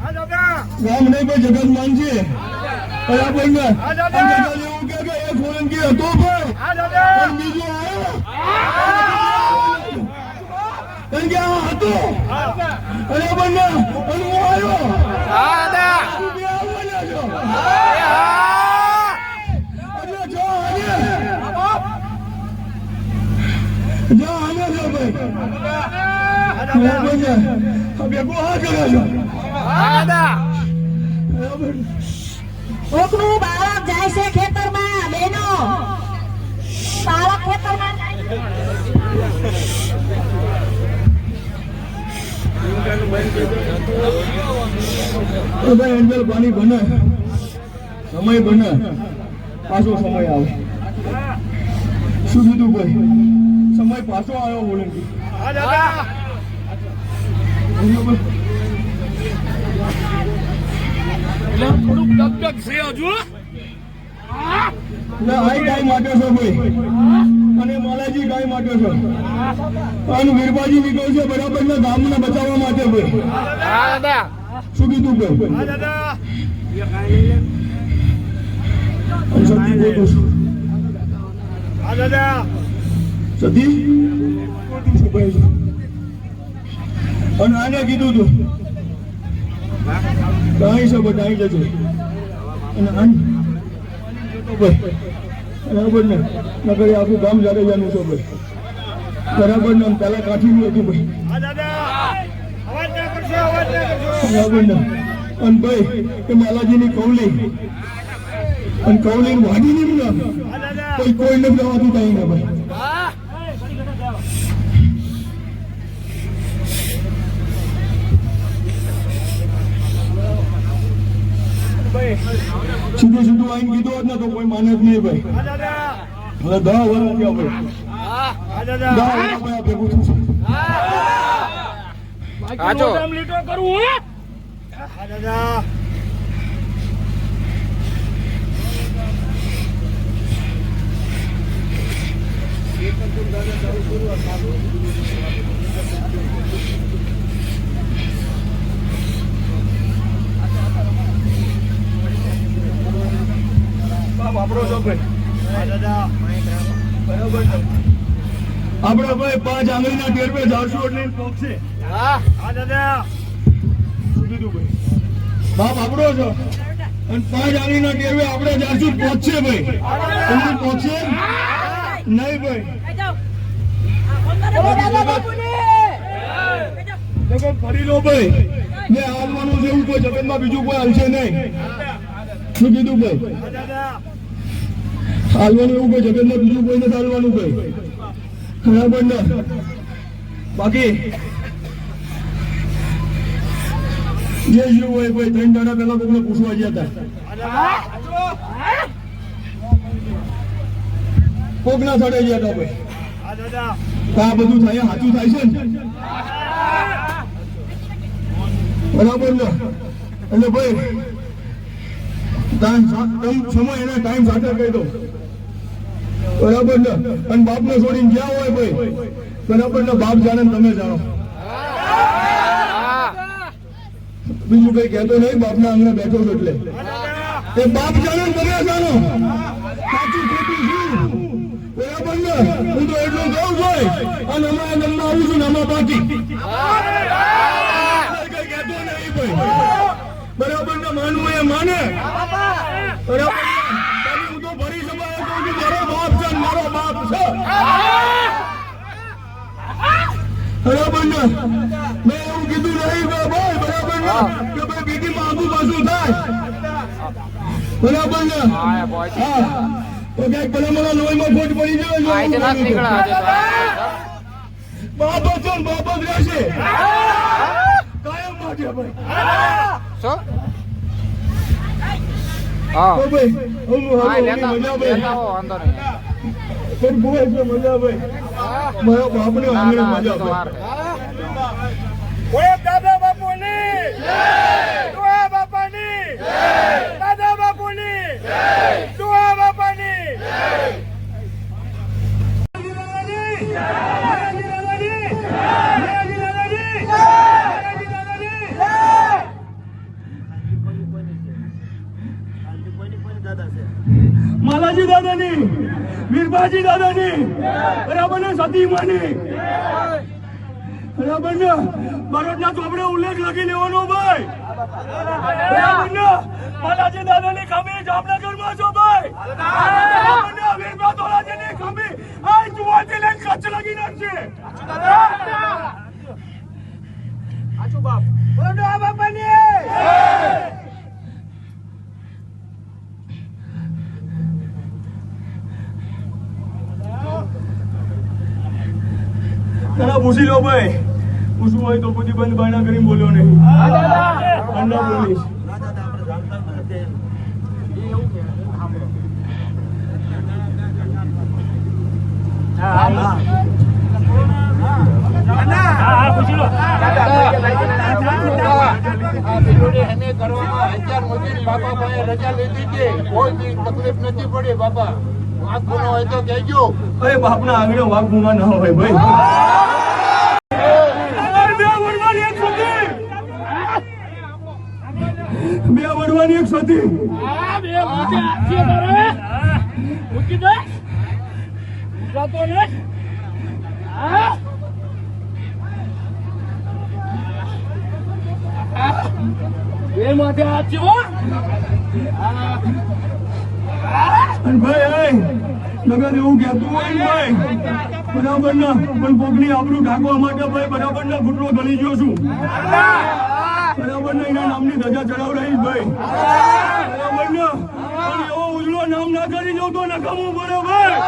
ગામ નહીં ભાઈ જગત માન છે બરાબર ને એવું કે એક સોલંકી હતો ભાઈ પણ બીજો આવ્યો કારણ કે આ હતો બરાબર ને અને હું આવ્યો કોકનું બાળક જાય છે ખેતરમાં બેનો બાળક ખેતરમાં એન્જલ પાણી બને સમય બને પાછો સમય આવે શું કીધું ભાઈ સમય પાછો આવ્યો બોલે થોડુંક ડગડગ છે હજુ આઈ ગાય માટે છે ભાઈ અને માલાજી ગાય માટે છે અને વીરબાજી નીકળ્યું છે બરાબર ને ગામને બચાવવા માટે ભાઈ શું કીધું ભાઈ સતી અને આને કીધું તું કઈ છે બધાઈ જજો અને બરાબર ને નગર આખું ગામ જાડેજાનું છે ભાઈ બરાબર ને પેલા કાઠીનું હતું ભાઈ બરાબર ને અને ભાઈ એ માલાજીની કૌલી અને કૌલી વાડીની નામ કોઈ નથી જવાતું કઈ ને ભાઈ સીધું સીધું આઈને કીધું હોત ને તો કોઈ માને જ નહીં ભાઈ હવે 10 વર્ષ થયા ભાઈ ભેગું થયું લીટો કરવું આપડે ભાઈ 5 આંગળીના ટેરવે જાશું એટલે પહોંચશે બાપ આપણો છો અને 5 આંગળીના ટેરવે આપણે જાશું પહોંચશે ભાઈ તમને પહોંચશે નહીં ભાઈ ફરી લો ભાઈ ને હાલવાનું છે એવું કોઈ જગતમાં બીજું કોઈ હાલશે નહીં શું કીધું ભાઈ હાલવાનું એવું કોઈ જગતમાં બીજું કોઈ નથી હાલવાનું ભાઈ બરાબર ને બાકી જે જીવ હોય ભાઈ 3 દાડા પહેલા કોઈને પૂછવા ગયા હતા કોક ના સડે ગયા હતા ભાઈ આ બધું થાય સાચું થાય છે ને બરાબર ને એટલે ભાઈ સમય એના ટાઈમ સાથે કહી દો બરાબર ને અને બાપ ને છોડીને જ્યાં હોય ભાઈ બરાબર ને બાપ જાણે તમે જાણો બીજું કઈ કહેતો નહીં બાપ ના અંગને બેઠો છો એટલે એ બાપ જાણે તમે જાણો સાચું ખોટું શું બરાબર ને હું તો એટલું કહું છું અને અમારા ગામમાં આવું છું ને આમાં બાકી કઈ કહેતો નહીં ભાઈ બરાબર ને માનવું એ માને બરાબર હું તો ભરી સમાય કહું છું મારો બાપ છે મારો બાપ છે બરાબર ને મેં એવું કીધું નહીં કે ભાઈ બરાબર ને કે ભાઈ બેટી માં આગુ પાછું થાય બરાબર ને હા તો ક્યાંક પેલા મારા લોહીમાં ખોટ પડી જાય બાપ છો ને બાપ જ રહેશે કાયમ માટે ભાઈ તો ભાઈ હું મજા ભાઈ પણ બહુ એટલે મજા ભાઈ મારા બાપને આંગણે મજા ભાઈ ઓય દાદા બાપુની દુઆ બાપાની દાદા બાપુની દુઆ બાપાની બાલાજી દાદાની, વીરબાજી દાદાની, બરાબર ને સતીમાની, બરાબર ને બરોડના ચોપડે ઉલ્લેખ લખી લેવાનો ભાઈ, બરાબર ને બાલાજી દાદાની ખંભી જામનગરમાં છો ભાઈ, બરાબર ને વીરબા ધોળાજીની ખંભી આ જુવાથી લઈને કચ્છ લગી નાખશે. આચું બાપ બોલો ડોહા બાપાની. પૂછી લો ભાઈ, પૂછવું હોય તો પછી બંધ બાયણા કરીને બોલ્યો નહીં. અંડા બોલીશ. રજા લીધી છે, કોઈ બી તકલીફ નથી પડી બાપા. વાઘ ગુનો હોય તો કહેજો. અરે બાપના આંગણે વાઘ ગુના ના હોય ભાઈ. બે વડવાની એક સતી. બે માથે હાથ છે હો. અને ભાઈ લગન એવું કહેતું હોય ને ભાઈ, બરાબર ના પણ કોકની આપણું ઢાંકવા માટે ભાઈ બરાબર ના ઘૂંટડો ગળી ગયો છું, બરાબર ને એના નામની ધજા ચડાવડાવી ભાઈ, બરાબર ને એવો ઉજળો નામ ના કરી દઉં તો નકામું પડે ભાઈ.